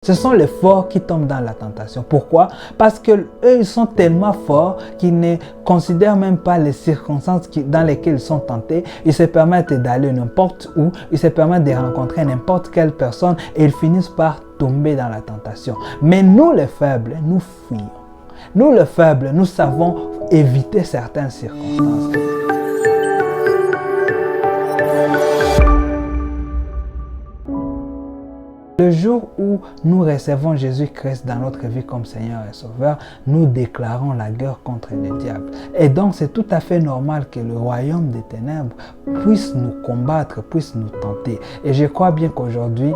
Ce sont les forts qui tombent dans la tentation. Pourquoi? Parce que eux, ils sont tellement forts qu'ils ne considèrent même pas les circonstances dans lesquelles ils sont tentés. Ils se permettent d'aller n'importe où, ils se permettent de rencontrer n'importe quelle personne et ils finissent par tomber dans la tentation. Mais nous, les faibles, nous fuyons. Nous, les faibles, nous savons éviter certaines circonstances. Le jour où nous recevons Jésus-Christ dans notre vie comme Seigneur et Sauveur, nous déclarons la guerre contre le diable. Et donc, c'est tout à fait normal que le royaume des ténèbres puisse nous combattre, puisse nous tenter. Et je crois bien qu'aujourd'hui,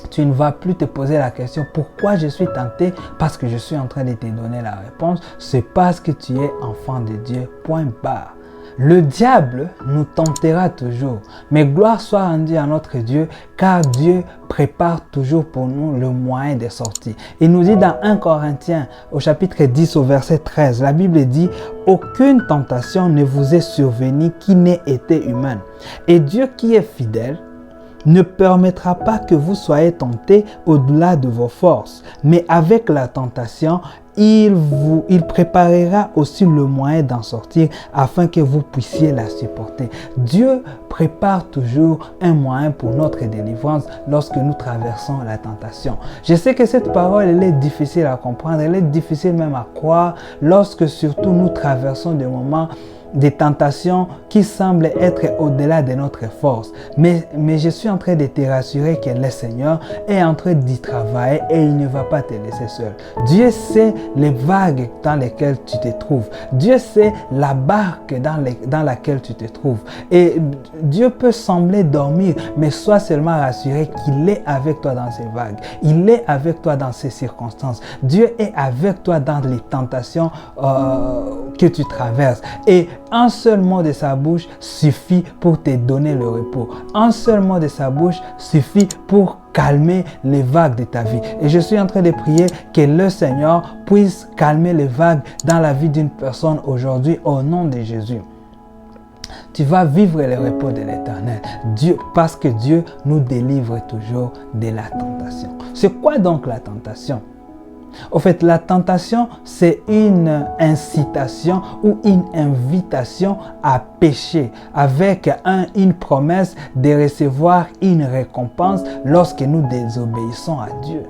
tu ne vas plus te poser la question pourquoi je suis tenté, parce que je suis en train de te donner la réponse. C'est parce que tu es enfant de Dieu, point barre. Le diable nous tentera toujours, mais gloire soit rendue à notre Dieu, car Dieu prépare toujours pour nous le moyen de sortir. Il nous dit dans 1 Corinthiens, au chapitre 10, au verset 13, la Bible dit « Aucune tentation ne vous est survenue qui n'ait été humaine. Et Dieu qui est fidèle, ne permettra pas que vous soyez tentés au-delà de vos forces, mais avec la tentation, il préparera aussi le moyen d'en sortir afin que vous puissiez la supporter. » Dieu prépare toujours un moyen pour notre délivrance lorsque nous traversons la tentation. Je sais que cette parole, elle est difficile à comprendre, elle est difficile même à croire lorsque surtout nous traversons des moments des tentations qui semblent être au-delà de notre force. Mais je suis en train de te rassurer que le Seigneur est en train d'y travailler et il ne va pas te laisser seul. Dieu sait les vagues dans lesquelles tu te trouves. Dieu sait la barque dans laquelle tu te trouves. Et Dieu peut sembler dormir, mais sois seulement rassuré qu'il est avec toi dans ces vagues. Il est avec toi dans ces circonstances. Dieu est avec toi dans les tentations que tu traverses. Et un seul mot de sa bouche suffit pour te donner le repos. Un seul mot de sa bouche suffit pour calmer les vagues de ta vie. Et je suis en train de prier que le Seigneur puisse calmer les vagues dans la vie d'une personne aujourd'hui au nom de Jésus. Tu vas vivre le repos de l'Éternel. Dieu, parce que Dieu nous délivre toujours de la tentation. C'est quoi donc la tentation? Au fait, la tentation, c'est une incitation ou une invitation à pécher avec une promesse de recevoir une récompense lorsque nous désobéissons à Dieu.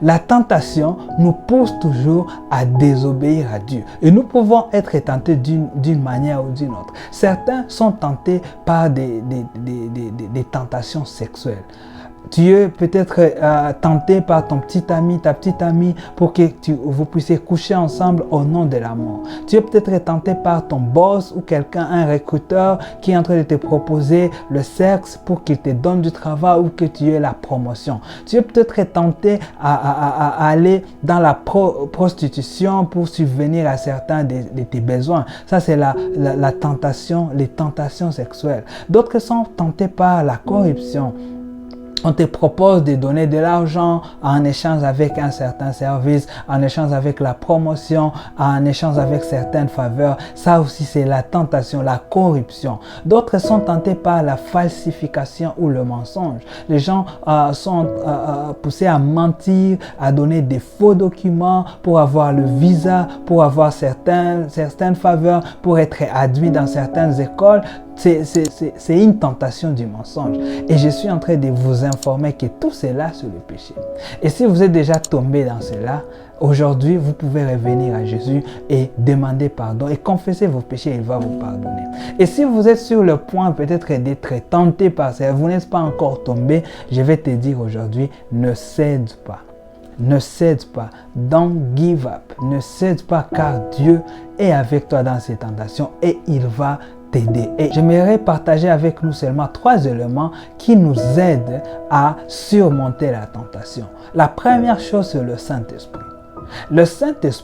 La tentation nous pousse toujours à désobéir à Dieu. Et nous pouvons être tentés d'une manière ou d'une autre. Certains sont tentés par des tentations sexuelles. Tu es peut-être tenté par ton petit ami, ta petite amie pour que vous puissiez coucher ensemble au nom de l'amour. Tu es peut-être tenté par ton boss ou quelqu'un, un recruteur qui est en train de te proposer le sexe pour qu'il te donne du travail ou que tu aies la promotion. Tu es peut-être tenté à aller dans la prostitution pour subvenir à certains de tes besoins. Ça, c'est la tentation, les tentations sexuelles. D'autres sont tentés par la corruption. On te propose de donner de l'argent en échange avec un certain service, en échange avec la promotion, en échange avec certaines faveurs. Ça aussi, c'est la tentation, la corruption. D'autres sont tentés par la falsification ou le mensonge. Les gens sont poussés à mentir, à donner des faux documents pour avoir le visa, pour avoir certaines faveurs, pour être admis dans certaines écoles. C'est une tentation du mensonge. Et je suis en train de vous informer que tout cela, c'est le péché. Et si vous êtes déjà tombé dans cela, aujourd'hui, vous pouvez revenir à Jésus et demander pardon et confesser vos péchés, il va vous pardonner. Et si vous êtes sur le point peut-être d'être tenté par ça, vous n'êtes pas encore tombé, je vais te dire aujourd'hui, ne cède pas. Ne cède pas. Don't give up. Ne cède pas car Dieu est avec toi dans ces tentations et il va t'aider. Et j'aimerais partager avec nous seulement 3 éléments qui nous aident à surmonter la tentation. La première chose, c'est le Saint-Esprit.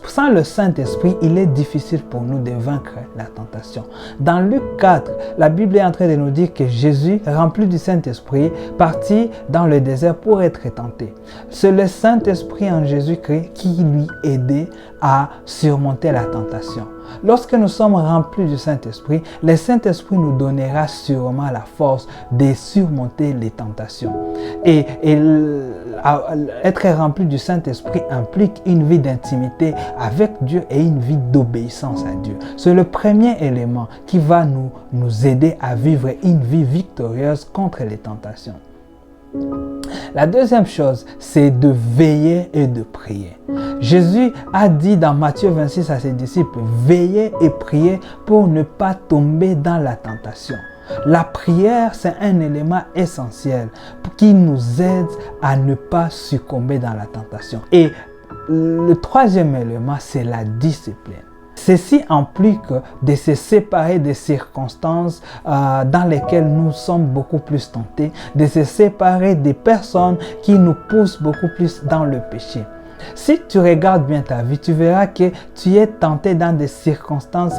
Sans le Saint-Esprit, il est difficile pour nous de vaincre la tentation. Dans Luc 4, la Bible est en train de nous dire que Jésus, rempli du Saint-Esprit, partit dans le désert pour être tenté. C'est le Saint-Esprit en Jésus-Christ qui lui aidait à surmonter la tentation. Lorsque nous sommes remplis du Saint-Esprit, le Saint-Esprit nous donnera sûrement la force de surmonter les tentations. Et être rempli du Saint-Esprit implique une vie d'intimité avec Dieu et une vie d'obéissance à Dieu. C'est le premier élément qui va nous aider à vivre une vie victorieuse contre les tentations. La deuxième chose, c'est de veiller et de prier. Jésus a dit dans Matthieu 26 à ses disciples, veillez et priez pour ne pas tomber dans la tentation. La prière, c'est un élément essentiel qui nous aide à ne pas succomber dans la tentation. Et le troisième élément, c'est la discipline. Ceci implique de se séparer des circonstances dans lesquelles nous sommes beaucoup plus tentés, de se séparer des personnes qui nous poussent beaucoup plus dans le péché. Si tu regardes bien ta vie, tu verras que tu es tenté dans des circonstances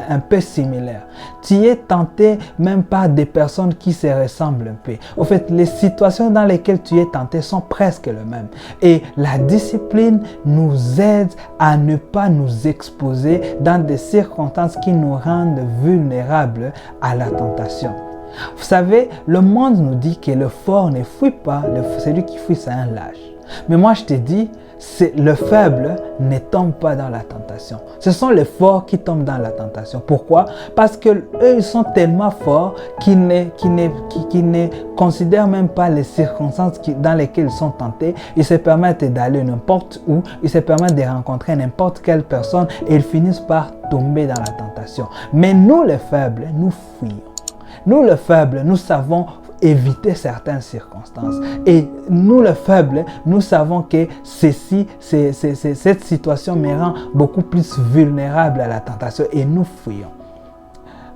un peu similaires. Tu es tenté même par des personnes qui se ressemblent un peu. En fait, les situations dans lesquelles tu es tenté sont presque les mêmes. Et la discipline nous aide à ne pas nous exposer dans des circonstances qui nous rendent vulnérables à la tentation. Vous savez, le monde nous dit que le fort ne fuit pas, celui qui fuit c'est un lâche. Mais moi je te dis, le faible ne tombe pas dans la tentation. Ce sont les forts qui tombent dans la tentation. Pourquoi? Parce qu'eux, ils sont tellement forts qu'ils ne considèrent même pas les circonstances dans lesquelles ils sont tentés. Ils se permettent d'aller n'importe où, ils se permettent de rencontrer n'importe quelle personne et ils finissent par tomber dans la tentation. Mais nous, les faibles, nous fuyons. Nous, les faibles, nous savons éviter certaines circonstances. Et nous, les faibles, nous savons que cette situation me rend beaucoup plus vulnérable à la tentation et nous fuyons.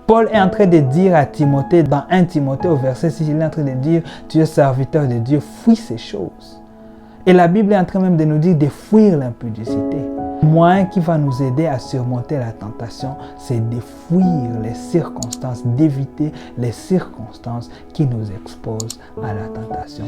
Paul est en train de dire à Timothée, dans 1 Timothée au verset 6, il est en train de dire, tu es serviteur de Dieu, fuis ces choses. Et la Bible est en train même de nous dire de fuir l'impudicité. Le moyen qui va nous aider à surmonter la tentation, c'est de fuir les circonstances, d'éviter les circonstances qui nous exposent à la tentation.